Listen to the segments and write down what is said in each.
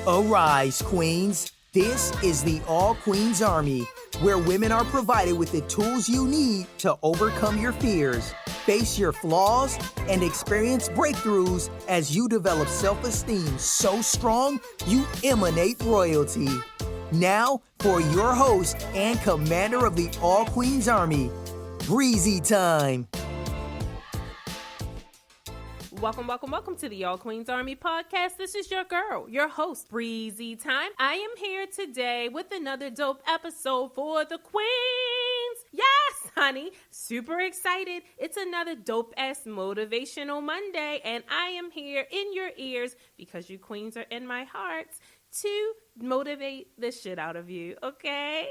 Arise, Queens. This is the All Queens Army, where women are provided with the tools you need to overcome your fears, face your flaws, and experience breakthroughs as you develop self-esteem so strong you emanate royalty. Now, for your host and commander of the All Queens Army, Breizy Time. Welcome to the All Queens Army podcast. This is your girl, your host, Breizy Time. I am here today with another dope episode for the Queens. Yes, honey, super excited. It's another dope-ass motivational Monday, and I am here in your ears because you queens are in my hearts to motivate the shit out of you, okay?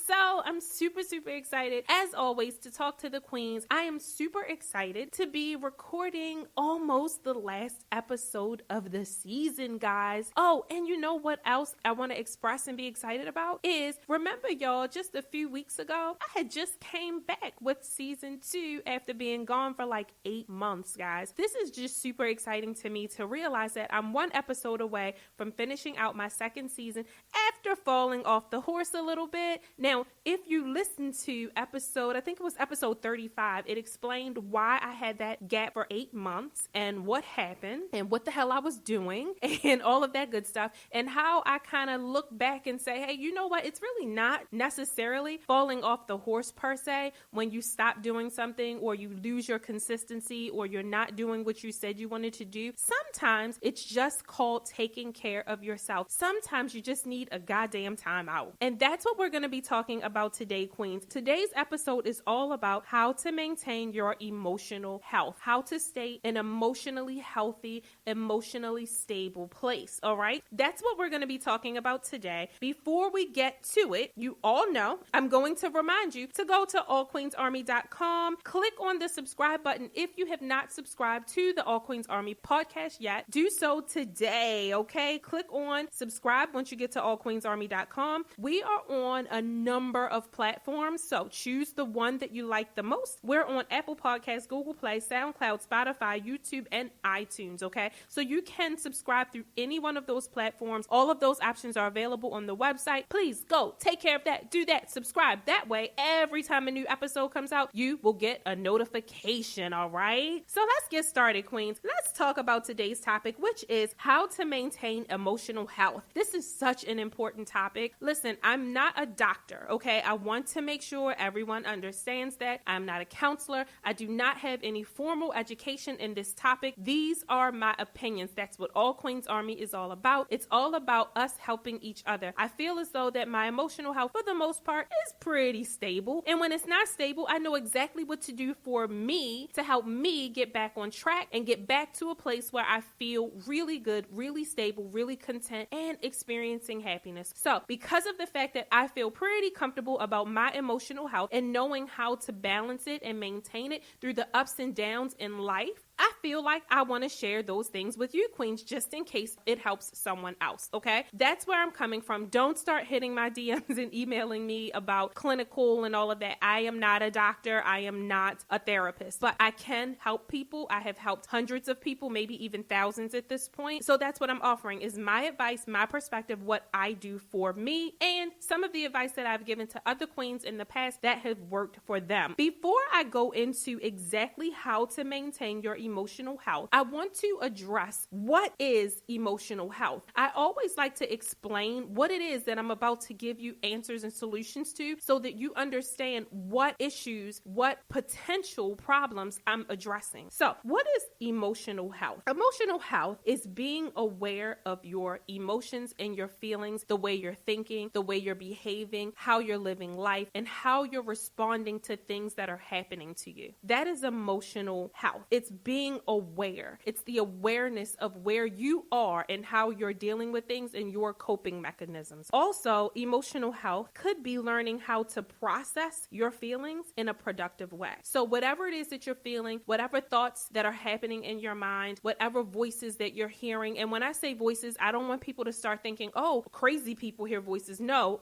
So I'm super excited, as always, to talk to the queens. I am super excited to be recording almost the last episode of the season, guys. Oh, and you know what else I want to express and be excited about is, remember y'all, just a few weeks ago, I had just came back with season 2 after being gone for like 8 months, guys. This is just super exciting to me to realize that I'm one episode away from finishing out my second season after falling off the horse a little bit. Now, if you listen to episode, I think it was episode 35, it explained why I had that gap for 8 months and what happened and what the hell I was doing and all of that good stuff, and how I kind of look back and say, hey, you know what? It's really not necessarily falling off the horse per se when you stop doing something or you lose your consistency or you're not doing what you said you wanted to do. Sometimes it's just called taking care of yourself. Sometimes you just need a goddamn time out. And that's what we're going to be talking about today, queens. Today's episode is all about how to maintain your emotional health, how to stay in an emotionally healthy, emotionally stable place. All right. That's what we're going to be talking about today. Before we get to it, you all know I'm going to remind you to go to allqueensarmy.com, click on the subscribe button. If you have not subscribed to the All Queens Army podcast yet, do so today. Okay. Click on subscribe once you get to allqueensarmy.com. We are on a number of platforms, so choose the one that you like the most. We're on Apple Podcasts, Google Play, SoundCloud, Spotify, YouTube, and iTunes, okay? So you can subscribe through any one of those platforms. All of those options are available on the website. Please go take care of that. Do that. Subscribe. That way, every time a new episode comes out, you will get a notification, all right? So let's get started, queens. Let's talk about today's topic, which is how to maintain emotional health. This is such an important topic. Listen, I'm not a doctor, okay? I want to make sure everyone understands that. I'm not a counselor. I do not have any formal education in this topic. These are my opinions. That's what All Queens Army is all about. It's all about us helping each other. I feel as though that my emotional health, for the most part, is pretty stable. And when it's not stable, I know exactly what to do for me to help me get back on track and get back to a place where I feel really good, really stable, really content, and experiencing happiness. So because of the fact that I feel pretty comfortable about my emotional health and knowing how to balance it and maintain it through the ups and downs in life, I feel like I want to share those things with you, queens, just in case it helps someone else, okay? That's where I'm coming from. Don't start hitting my DMs and emailing me about clinical and all of that. I am not a doctor. I am not a therapist, but I can help people. I have helped hundreds of people, maybe even thousands at this point. So that's what I'm offering is my advice, my perspective, what I do for me, and some of the advice that I've given to other queens in the past that have worked for them. Before I go into exactly how to maintain your emotional health, I want to address what is emotional health. I always like to explain what it is that I'm about to give you answers and solutions to so that you understand what issues, what potential problems I'm addressing. So, what is emotional health? Emotional health is being aware of your emotions and your feelings, the way you're thinking, the way you're behaving, how you're living life, and how you're responding to things that are happening to you. That is emotional health. It's being aware. It's the awareness of where you are and how you're dealing with things and your coping mechanisms. Also, emotional health could be learning how to process your feelings in a productive way. So whatever it is that you're feeling, whatever thoughts that are happening in your mind, whatever voices that you're hearing, and when I say voices, I don't want people to start thinking, oh, crazy people hear voices. No,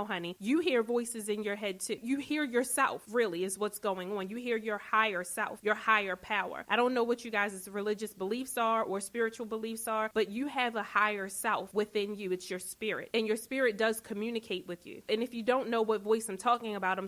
honey. You hear voices in your head too. You hear yourself, really, is what's going on. You hear your higher self, your higher power. I don't know what you guys' religious beliefs are or spiritual beliefs are, but you have a higher self within you. It's your spirit, and your spirit does communicate with you. And if you don't know what voice I'm talking about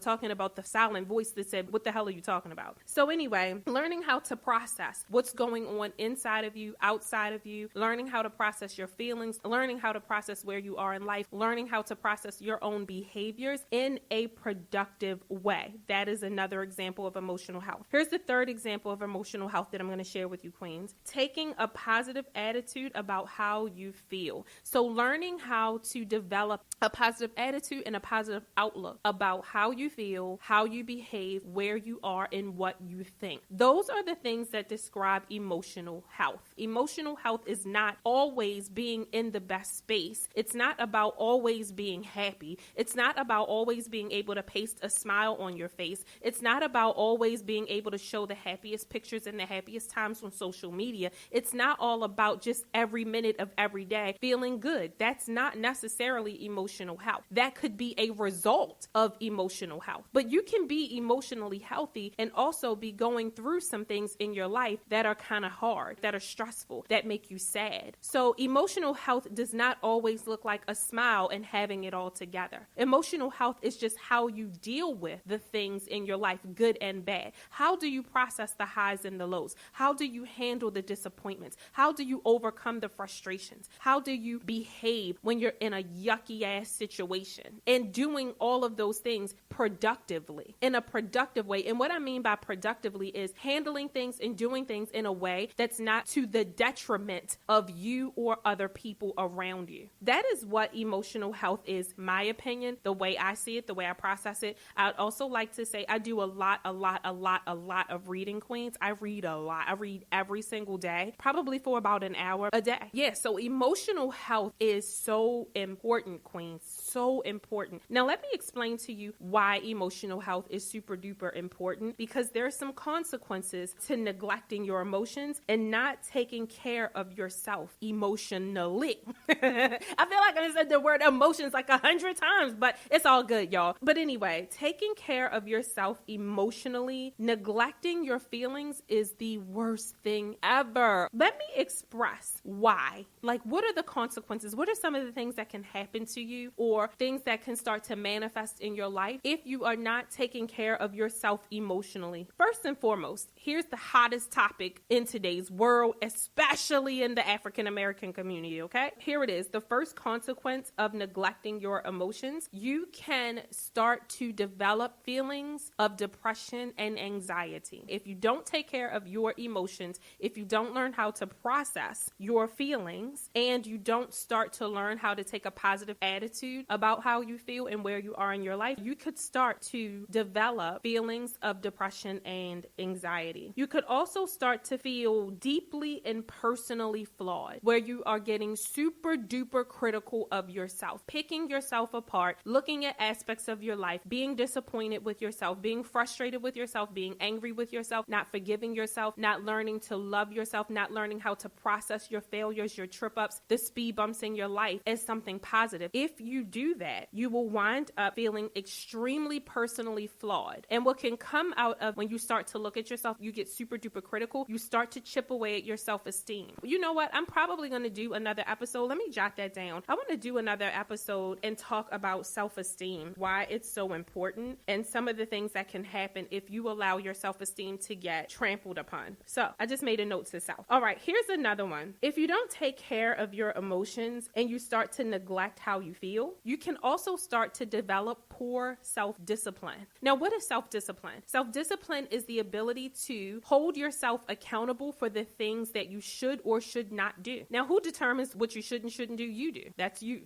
the silent voice that said, what the hell are you talking about? So anyway, learning how to process what's going on inside of you, outside of you, learning how to process your feelings, learning how to process where you are in life, learning how to process your own behaviors in a productive way. That is another example of emotional health. Here's the third example of emotional health that I'm going to share with you, queens. Taking a positive attitude about how you feel. So learning how to develop a positive attitude and a positive outlook about how you feel, how you behave, where you are, and what you think. Those are the things that describe emotional health. Emotional health is not always being in the best space. It's not about always being happy. It's not about always being able to paste a smile on your face. It's not about always being able to show the happiest pictures and the happiest times on social media. It's not all about just every minute of every day feeling good. That's not necessarily emotional health. That could be a result of emotional health. But you can be emotionally healthy and also be going through some things in your life that are kind of hard, that are stressful, that make you sad. So emotional health does not always look like a smile and having it all together. Emotional health is just how you deal with the things in your life, good and bad. How do you process the highs and the lows? How do you handle the disappointments? How do you overcome the frustrations? How do you behave when you're in a yucky ass situation? And doing all of those things productively, in a productive way. And what I mean by productively is handling things and doing things in a way that's not to the detriment of you or other people around you. That is what emotional health is, my opinion, the way I see it, the way I process it. I'd also like to say I do a lot of reading, queens. I read a lot. I read every single day, probably for about an hour a day. Yeah, so emotional health is so important, queens, so important. Now, let me explain to you why emotional health is super duper important, because there are some consequences to neglecting your emotions and not taking care of yourself emotionally. I feel like I said the word emotions like 100 times, but it's all good, y'all. But anyway, taking care of yourself emotionally, neglecting your feelings is the worst thing ever. Let me express why. Like, what are the consequences? What are some of the things that can happen to you, or things that can start to manifest in your life if you are not taking care of yourself emotionally? First and foremost, here's the hottest topic in today's world, especially in the African American community, okay? Here it is. The first consequence of neglecting your emotions, you can start to develop feelings of depression and anxiety. If you don't take care of your emotions, if you don't learn how to process your feelings, and you don't start to learn how to take a positive attitude about how you feel and where you are in your life, you could start to develop feelings of depression and anxiety. You could also start to feel deeply and personally flawed, where you are getting super duper critical of yourself, picking yourself apart, looking at aspects of your life, being disappointed with yourself, being frustrated with yourself, being angry with yourself, not forgiving yourself, not learning to love yourself, not learning how to process your failures, your trip ups, the speed bumps in your life as something positive. If you do that, you will wind up feeling extremely personally flawed. And what can come out of when you start to look at yourself, you get super duper critical, you start to chip away at your self-esteem. You know what? I'm probably going to do another episode. Let me jot that down. I want to do another episode and talk about self-esteem, why it's so important, and some of the things that can happen if you allow your self-esteem to get trampled upon. So I just made a note to self. All right, here's another one. If you don't take care of your emotions and you start to neglect how you feel, you can also start to develop poor self-discipline. Now, what is self-discipline? Self-discipline is the ability to hold yourself accountable for the things that you should or should not do. Now, who determines what you should and shouldn't do? You do. That's you.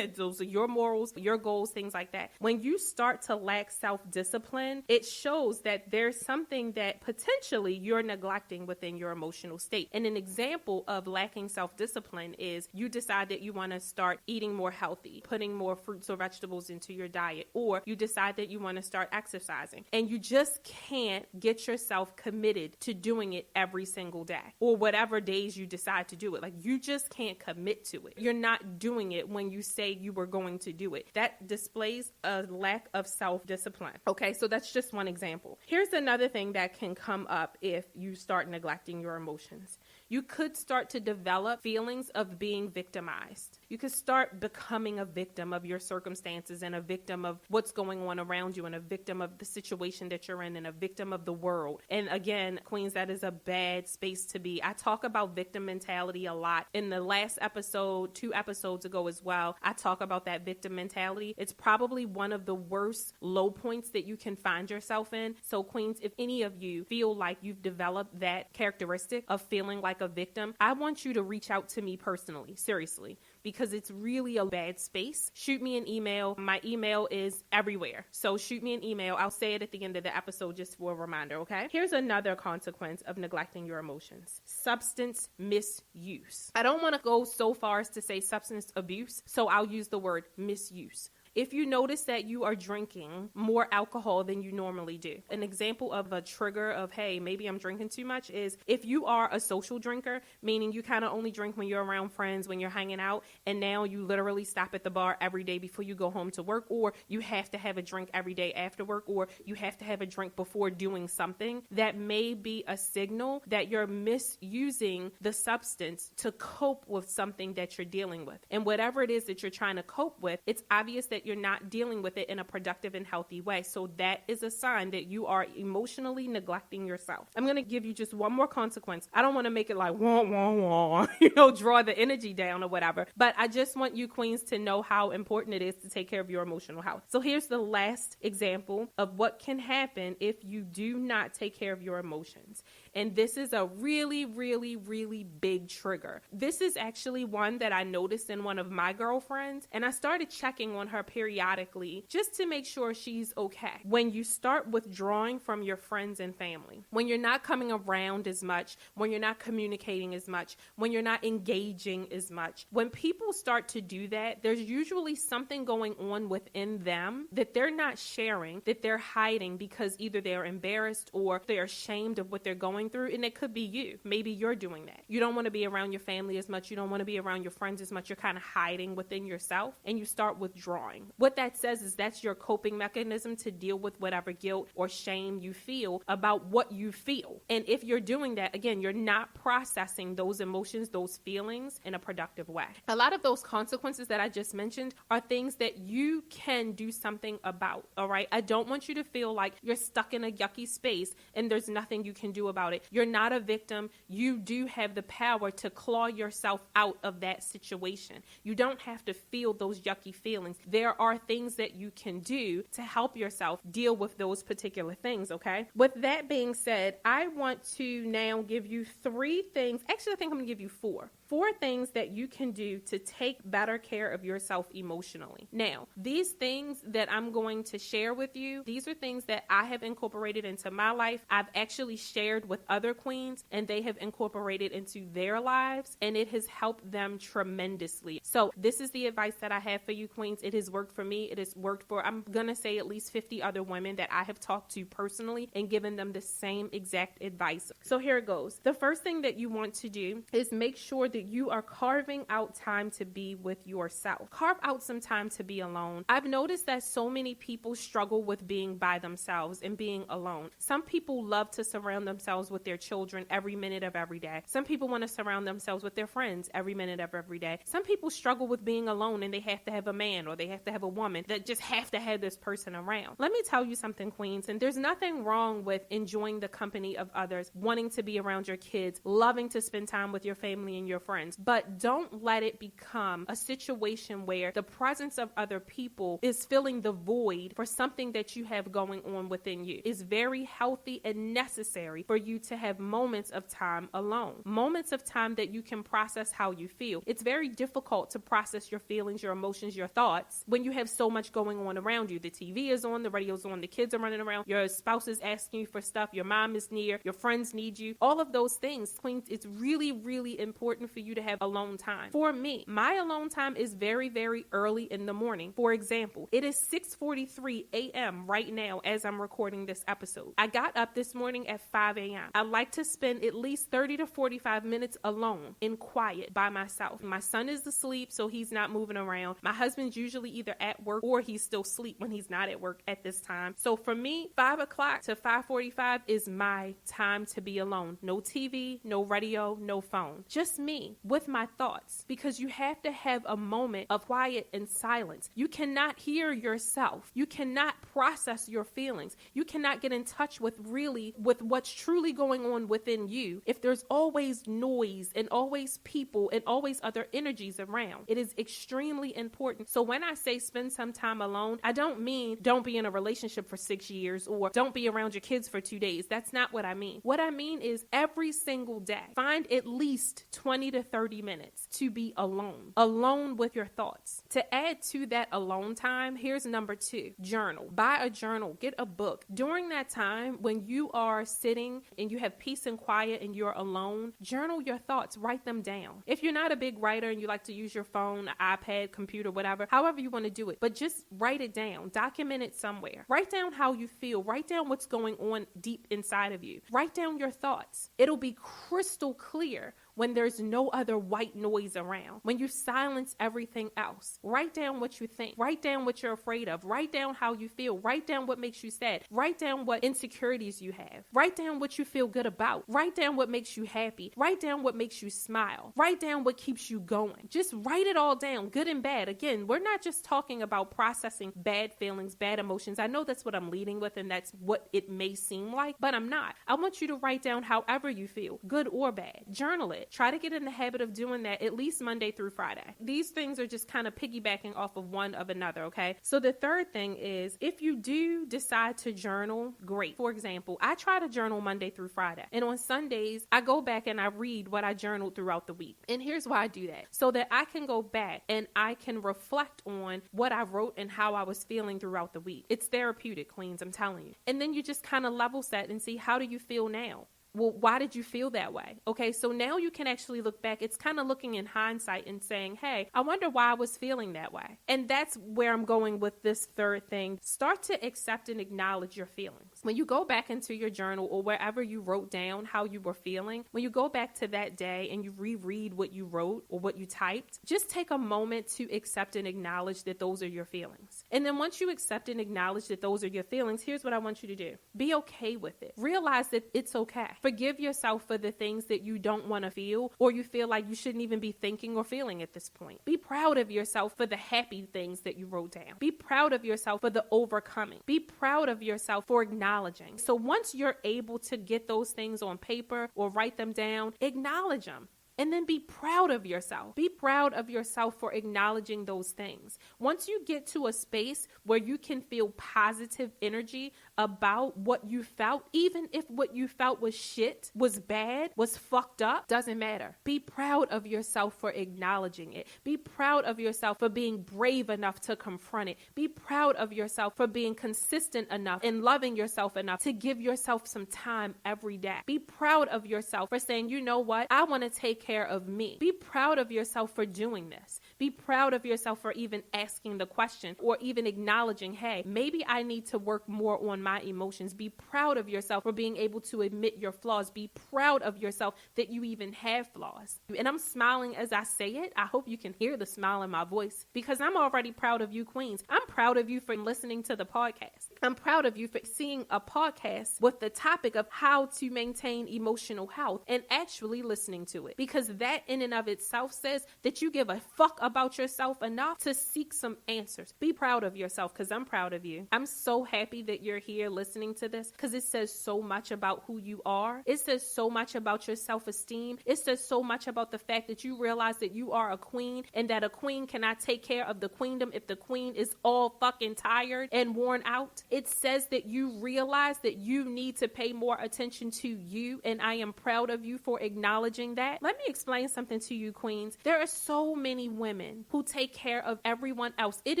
Those are your morals, your goals, things like that. When you start to lack self-discipline, it shows that there's something that potentially you're neglecting within your emotional state. And an example of lacking self-discipline is you decide that you want to start eating more healthy, putting more fruits or vegetables into your diet, or you decide decide that you want to start exercising, and you just can't get yourself committed to doing it every single day or whatever days you decide to do it. Like, you just can't commit to it. You're not doing it when you say you were going to do it. That displays a lack of self-discipline. Okay, so that's just one example. Here's another thing that can come up if you start neglecting your emotions. You could start to develop feelings of being victimized. You could start becoming a victim of your circumstances and a victim of what's going on around you and a victim of the situation that you're in and a victim of the world. And again, Queens, that is a bad space to be. I talk about victim mentality a lot. In the last episode, 2 episodes ago as well, I talk about that victim mentality. It's probably one of the worst low points that you can find yourself in. So Queens, if any of you feel like you've developed that characteristic of feeling like a victim, I want you to reach out to me personally, seriously, because it's really a bad space. Shoot me an email. My email is everywhere. So shoot me an email. I'll say it at the end of the episode just for a reminder, okay? Here's another consequence of neglecting your emotions: substance misuse. I don't want to go so far as to say substance abuse, so I'll use the word misuse. If you notice that you are drinking more alcohol than you normally do, an example of a trigger of, hey, maybe I'm drinking too much, is if you are a social drinker, meaning you kind of only drink when you're around friends, when you're hanging out, and now you literally stop at the bar every day before you go home to work, or you have to have a drink every day after work, or you have to have a drink before doing something, that may be a signal that you're misusing the substance to cope with something that you're dealing with. And whatever it is that you're trying to cope with, it's obvious that you're not dealing with it in a productive and healthy way. So that is a sign that you are emotionally neglecting yourself. I'm going to give you just one more consequence. I don't want to make it like, wah, wah, wah, draw the energy down or whatever. But I just want you Queens to know how important it is to take care of your emotional health. So here's the last example of what can happen if you do not take care of your emotions. And this is a really, really, really big trigger. This is actually one that I noticed in one of my girlfriends, and I started checking on her periodically just to make sure she's okay. When you start withdrawing from your friends and family, when you're not coming around as much, when you're not communicating as much, when you're not engaging as much, when people start to do that, there's usually something going on within them that they're not sharing, that they're hiding because either they're embarrassed or they're ashamed of what they're going through. And it could be you. Maybe you're doing that. You don't want to be around your family as much. You don't want to be around your friends as much. You're kind of hiding within yourself and you start withdrawing. What that says is that's your coping mechanism to deal with whatever guilt or shame you feel about what you feel. And if you're doing that, again, you're not processing those emotions, those feelings in a productive way. A lot of those consequences that I just mentioned are things that you can do something about, all right? I don't want you to feel like you're stuck in a yucky space and there's nothing you can do about it. You're not a victim. You do have the power to claw yourself out of that situation. You don't have to feel those yucky feelings. There are things that you can do to help yourself deal with those particular things, okay? With that being said, I want to now give you 3 things. Actually, I think I'm going to give you 4. 4 things that you can do to take better care of yourself emotionally. Now, these things that I'm going to share with you, these are things that I have incorporated into my life. I've actually shared with other queens and they have incorporated into their lives and it has helped them tremendously. So this is the advice that I have for you queens. It has worked for me. It has worked for, I'm going to say, at least 50 other women that I have talked to personally and given them the same exact advice. So here it goes. The first thing that you want to do is make sure that you are carving out time to be with yourself. Carve out some time to be alone. I've noticed that so many people struggle with being by themselves and being alone. Some people love to surround themselves with their children every minute of every day. Some people want to surround themselves with their friends every minute of every day. Some people struggle with being alone and they have to have a man or they have to have a woman that just have to have this person around. Let me tell you something, queens, and there's nothing wrong with enjoying the company of others, wanting to be around your kids, loving to spend time with your family and your friends, but don't let it become a situation where the presence of other people is filling the void for something that you have going on within you. It's very healthy and necessary for you to have moments of time alone, moments of time that you can process how you feel. It's very difficult to process your feelings, your emotions, your thoughts when you have so much going on around you. The TV is on, the radio's on, the kids are running around, your spouse is asking you for stuff, your mom is near, your friends need you, all of those things. Queens, it's really, really important for you to have alone time? For me, my alone time is very, very early in the morning. For example, it is 6:43 a.m. right now as I'm recording this episode. I got up this morning at 5 a.m. I like to spend at least 30 to 45 minutes alone in quiet by myself. My son is asleep, so he's not moving around. My husband's usually either at work or he's still asleep when he's not at work at this time. So for me, 5 o'clock to 5:45 is my time to be alone. No TV, no radio, no phone. Just me with my thoughts, because you have to have a moment of quiet and silence. You cannot hear yourself. You cannot process your feelings. You cannot get in touch with what's truly going on within you if there's always noise and always people and always other energies around. It is extremely important. So when I say spend some time alone, I don't mean don't be in a relationship for 6 years or don't be around your kids for 2 days. That's not what I mean. What I mean is every single day, find at least 20 to 30 minutes to be alone with your thoughts. To add to that alone time, here's number 2, journal. Buy a journal, get a book. During that time when you are sitting and you have peace and quiet and you're alone, journal your thoughts, write them down. If you're not a big writer and you like to use your phone, iPad, computer, whatever, however you want to do it, but just write it down, document it somewhere. Write down how you feel, write down what's going on deep inside of you. Write down your thoughts. It'll be crystal clear when there's no other white noise around, when you silence everything else. Write down what you think. Write down what you're afraid of. Write down how you feel. Write down what makes you sad. Write down what insecurities you have. Write down what you feel good about. Write down what makes you happy. Write down what makes you smile. Write down what keeps you going. Just write it all down, good and bad. Again, we're not just talking about processing bad feelings, bad emotions. I know that's what I'm leading with and that's what it may seem like, but I'm not. I want you to write down however you feel, good or bad. Journal it. Try to get in the habit of doing that at least Monday through Friday. These things are just kind of piggybacking off of one of another, okay? So the third thing is, if you do decide to journal, great. For example, I try to journal Monday through Friday. And on Sundays, I go back and I read what I journaled throughout the week. And here's why I do that. So that I can go back and I can reflect on what I wrote and how I was feeling throughout the week. It's therapeutic, queens, I'm telling you. And then you just kind of level set and see, how do you feel now? Well, why did you feel that way? Okay, so now you can actually look back. It's kind of looking in hindsight and saying, hey, I wonder why I was feeling that way. And that's where I'm going with this third thing. Start to accept and acknowledge your feelings. When you go back into your journal or wherever you wrote down how you were feeling, when you go back to that day and you reread what you wrote or what you typed, just take a moment to accept and acknowledge that those are your feelings. And then once you accept and acknowledge that those are your feelings, here's what I want you to do. Be okay with it. Realize that it's okay. Forgive yourself for the things that you don't want to feel or you feel like you shouldn't even be thinking or feeling at this point. Be proud of yourself for the happy things that you wrote down. Be proud of yourself for the overcoming. Be proud of yourself for acknowledging. So once you're able to get those things on paper or write them down, acknowledge them. And then be proud of yourself. Be proud of yourself for acknowledging those things. Once you get to a space where you can feel positive energy about what you felt, even if what you felt was shit, was bad, was fucked up, doesn't matter. Be proud of yourself for acknowledging it. Be proud of yourself for being brave enough to confront it. Be proud of yourself for being consistent enough and loving yourself enough to give yourself some time every day. Be proud of yourself for saying, you know what? I want to take care of me. Be proud of yourself for doing this. Be proud of yourself for even asking the question or even acknowledging, hey, maybe I need to work more on my emotions. Be proud of yourself for being able to admit your flaws. Be proud of yourself that you even have flaws. And I'm smiling as I say it. I hope you can hear the smile in my voice because I'm already proud of you, queens. I'm proud of you for listening to the podcast. I'm proud of you for seeing a podcast with the topic of how to maintain emotional health and actually listening to it, because that in and of itself says that you give a fuck about yourself enough to seek some answers. Be proud of yourself because I'm proud of you. I'm so happy that you're here listening to this because it says so much about who you are. It says so much about your self-esteem. It says so much about the fact that you realize that you are a queen and that a queen cannot take care of the queendom if the queen is all fucking tired and worn out. It says that you realize that you need to pay more attention to you, and I am proud of you for acknowledging that. Let me explain something to you, queens. There are so many women who take care of everyone else. It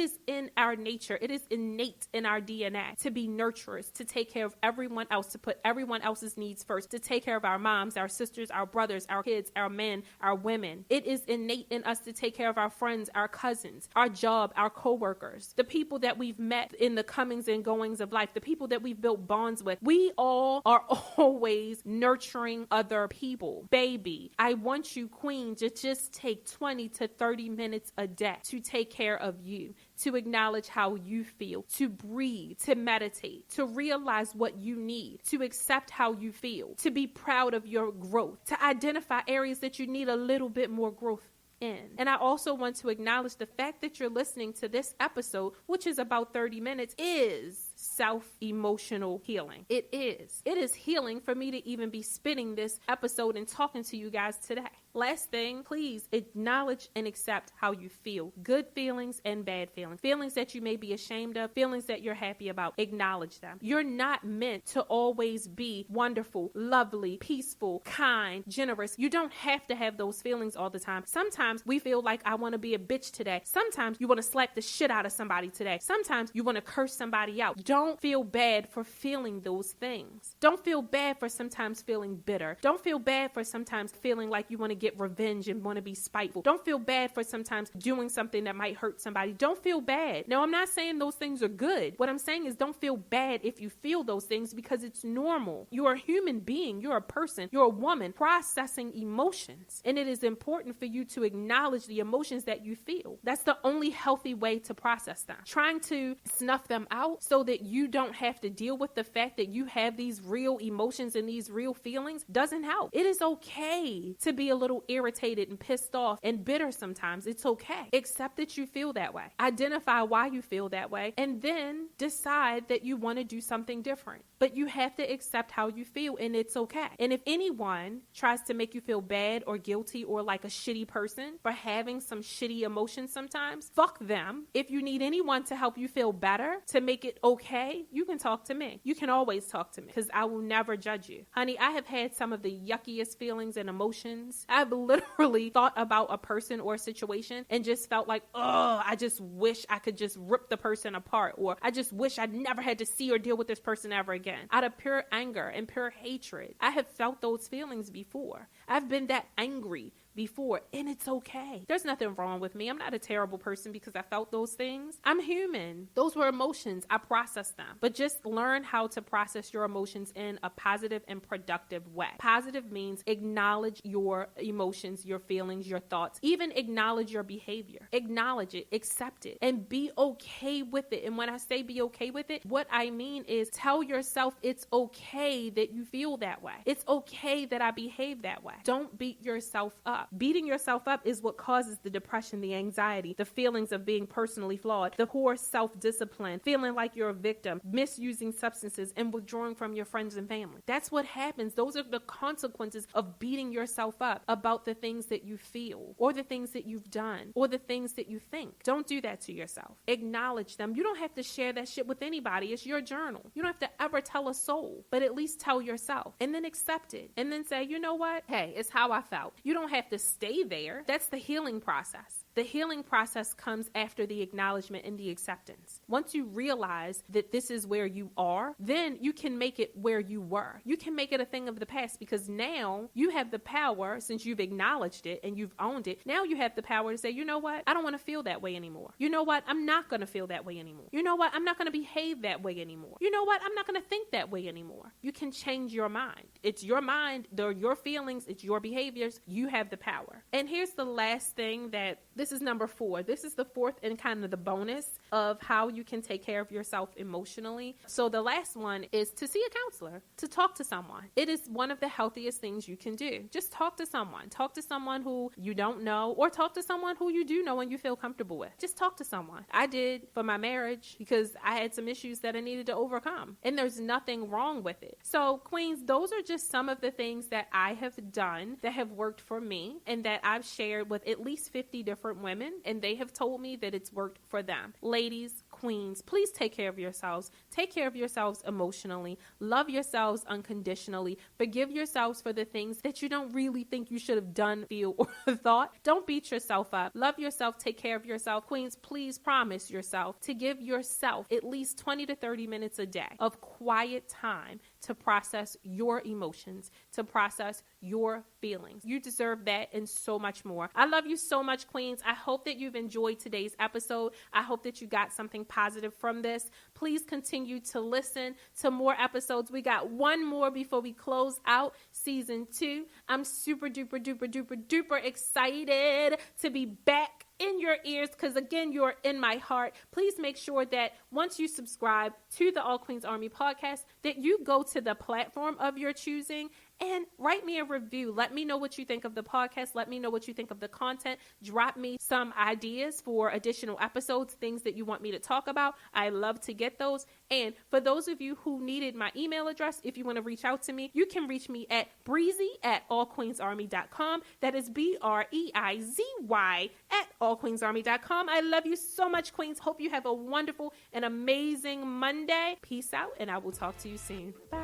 is in our nature. It is innate in our DNA to be nurturers, to take care of everyone else, to put everyone else's needs first, to take care of our moms, our sisters, our brothers, our kids, our men, our women. It is innate in us to take care of our friends, our cousins, our job, our coworkers, the people that we've met in the comings and goings of life, the people that we've built bonds with. We all are always nurturing other people. Baby, I want you, queen, to just take 20 to 30 minutes a day to take care of you, to acknowledge how you feel, to breathe, to meditate, to realize what you need, to accept how you feel, to be proud of your growth, to identify areas that you need a little bit more growth in. And I also want to acknowledge the fact that you're listening to this episode, which is about 30 minutes, is self-emotional healing. It is. It is healing for me to even be spitting this episode and talking to you guys today. Last thing, please acknowledge and accept how you feel. Good feelings and bad feelings. Feelings that you may be ashamed of, feelings that you're happy about. Acknowledge them. You're not meant to always be wonderful, lovely, peaceful, kind, generous. You don't have to have those feelings all the time. Sometimes we feel like I want to be a bitch today. Sometimes you want to slap the shit out of somebody today. Sometimes you want to curse somebody out. Don't feel bad for feeling those things. Don't feel bad for sometimes feeling bitter. Don't feel bad for sometimes feeling like you want to get revenge and want to be spiteful. Don't feel bad for sometimes doing something that might hurt somebody. Don't feel bad. Now, I'm not saying those things are good. What I'm saying is don't feel bad if you feel those things, because it's normal. You're a human being. You're a person. You're a woman processing emotions. And it is important for you to acknowledge the emotions that you feel. That's the only healthy way to process them. Trying to snuff them out so that you don't have to deal with the fact that you have these real emotions and these real feelings doesn't help. It is okay to be a little irritated and pissed off and bitter sometimes. It's okay. Accept that you feel that way. Identify why you feel that way, and then decide that you want to do something different. But you have to accept how you feel, and it's okay. And if anyone tries to make you feel bad or guilty or like a shitty person for having some shitty emotions sometimes, fuck them. If you need anyone to help you feel better, to make it okay, you can talk to me. You can always talk to me, because I will never judge you. Honey, I have had some of the yuckiest feelings and emotions. I've literally thought about a person or a situation and just felt like, oh, I just wish I could just rip the person apart, or I just wish I'd never had to see or deal with this person ever again. Out of pure anger and pure hatred. I have felt those feelings before. I've been that angry before, and it's okay. There's nothing wrong with me. I'm not a terrible person because I felt those things. I'm human. Those were emotions. I processed them. But just learn how to process your emotions in a positive and productive way. Positive means acknowledge your emotions, your feelings, your thoughts. Even acknowledge your behavior. Acknowledge it, accept it, and be okay with it. And when I say be okay with it, what I mean is tell yourself it's okay that you feel that way. It's okay that I behave that way. Don't beat yourself up. Beating yourself up is what causes the depression, the anxiety, the feelings of being personally flawed, the poor self-discipline, feeling like you're a victim, misusing substances, and withdrawing from your friends and family. That's what happens. Those are the consequences of beating yourself up about the things that you feel, or the things that you've done, or the things that you think. Don't do that to yourself. Acknowledge them. You don't have to share that shit with anybody. It's your journal. You don't have to ever tell a soul, but at least tell yourself, and then accept it, and then say, you know what? Hey, it's how I felt. You don't have to stay there. That's the healing process. The healing process comes after the acknowledgement and the acceptance. Once you realize that this is where you are, then you can make it where you were. You can make it a thing of the past, because now you have the power, since you've acknowledged it and you've owned it. Now you have the power to say, you know what? I don't want to feel that way anymore. You know what? I'm not going to feel that way anymore. You know what? I'm not going to behave that way anymore. You know what? I'm not going to think that way anymore. You can change your mind. It's your mind. They're your feelings. It's your behaviors. You have the power. And here's the last thing that this is number 4. This is the fourth and kind of the bonus of how you can take care of yourself emotionally. So the last one is to see a counselor, to talk to someone. It is one of the healthiest things you can do. Just talk to someone. Talk to someone who you don't know, or talk to someone who you do know and you feel comfortable with. Just talk to someone. I did for my marriage because I had some issues that I needed to overcome, and there's nothing wrong with it. So queens, those are just some of the things that I have done that have worked for me and that I've shared with at least 50 different women, and they have told me that it's worked for them. Ladies, queens, please take care of yourselves. Take care of yourselves emotionally. Love yourselves unconditionally. Forgive yourselves for the things that you don't really think you should have done, feel, or thought. Don't beat yourself up. Love yourself. Take care of yourself. Queens, please promise yourself to give yourself at least 20 to 30 minutes a day of quiet time to process your emotions, to process your feelings. You deserve that and so much more. I love you so much, queens. I hope that you've enjoyed today's episode. I hope that you got something positive from this. Please continue to listen to more episodes. We got one more before we close out season 2. I'm super duper duper duper duper excited to be back in your ears because, again, you're in my heart. Please make sure that once you subscribe to the All Queens Army podcast, that you go to the platform of your choosing and write me a review. Let me know what you think of the podcast. Let me know what you think of the content. Drop me some ideas for additional episodes, things that you want me to talk about. I love to get those. And for those of you who needed my email address, if you want to reach out to me, you can reach me at breezy@allqueensarmy.com. That is BREIZY@allqueensarmy.com. I love you so much, queens. Hope you have a wonderful and amazing Monday. Peace out, and I will talk to you soon. Bye.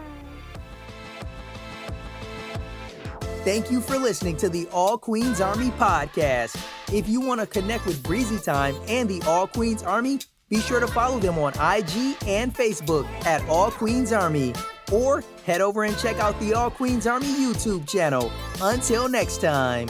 Thank you for listening to the All Queens Army podcast. If you want to connect with Breizy Time and the All Queens Army, be sure to follow them on IG and Facebook at All Queens Army. Or head over and check out the All Queens Army YouTube channel. Until next time.